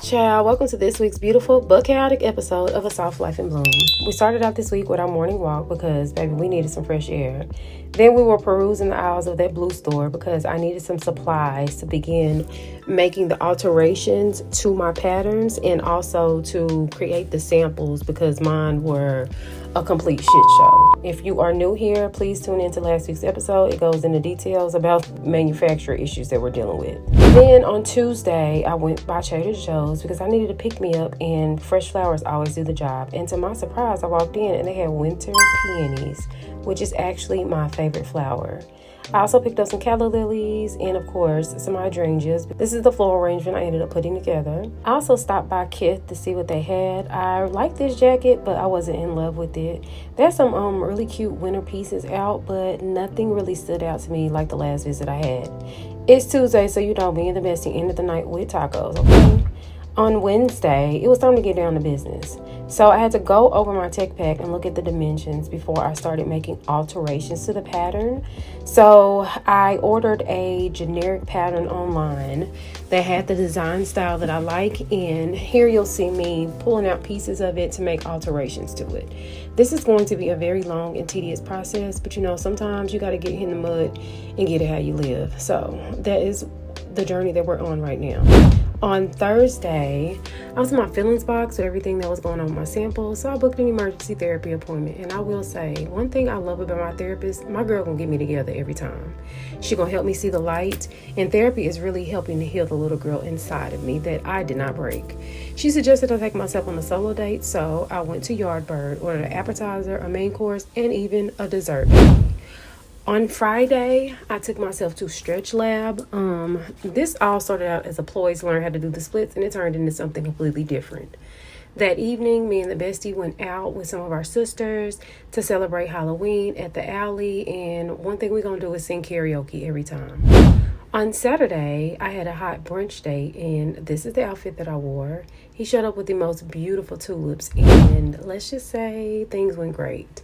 Ciao, welcome to this week's beautiful but chaotic episode of A Soft Life in Bloom. We started out this week with our morning walk because, baby, we needed some fresh air. Then we were perusing the aisles of that blue store because I needed some supplies to begin making the alterations to my patterns and also to create the samples because mine were a complete shit show. If you are new here, please tune into last week's episode. It goes into details about manufacturer issues that we're dealing with. Then on Tuesday, I went by Trader Joe's because I needed to pick me up, and fresh flowers always do the job. And to my surprise, I walked in and they had winter peonies, which is actually my favorite flower. I also picked up some calla lilies and, of course, some hydrangeas. This is the floral arrangement I ended up putting together. I also stopped by Kith to see what they had. I like this jacket, but I wasn't in love with it. There's some really cute winter pieces out, but nothing really stood out to me like the last visit I had. It's Tuesday, so you know, me and the bestie ended the night with tacos, okay? On Wednesday, it was time to get down to business. So I had to go over my tech pack and look at the dimensions before I started making alterations to the pattern. So I ordered a generic pattern online that had the design style that I like, and here you'll see me pulling out pieces of it to make alterations to it. This is going to be a very long and tedious process, but you know, sometimes you got to get in the mud and get it how you live. So that is the journey that we're on right now. On Thursday, I was in my feelings box with everything that was going on with my samples, so I booked an emergency therapy appointment. And I will say, one thing I love about my therapist, my girl gonna get me together every time. She gonna help me see the light, and therapy is really helping to heal the little girl inside of me that I did not break. She suggested I take myself on a solo date, so I went to Yardbird, ordered an appetizer, a main course, and even a dessert. On Friday, I took myself to Stretch Lab. This all started out as a ploy to learn how to do the splits, and it turned into something completely different. That evening, me and the bestie went out with some of our sisters to celebrate Halloween at the alley, and one thing we're going to do is sing karaoke every time. On Saturday, I had a hot brunch date, and this is the outfit that I wore. He showed up with the most beautiful tulips, and let's just say things went great.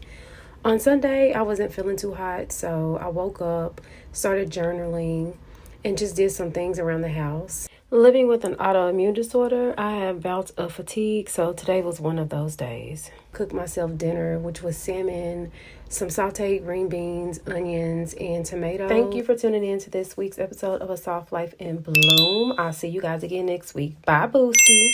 On Sunday, I wasn't feeling too hot, so I woke up, started journaling, and just did some things around the house. Living with an autoimmune disorder, I have bouts of fatigue, so today was one of those days. Cooked myself dinner, which was salmon, some sauteed green beans, onions, and tomatoes. Thank you for tuning in to this week's episode of A Soft Life in Bloom. I'll see you guys again next week. Bye, Booski.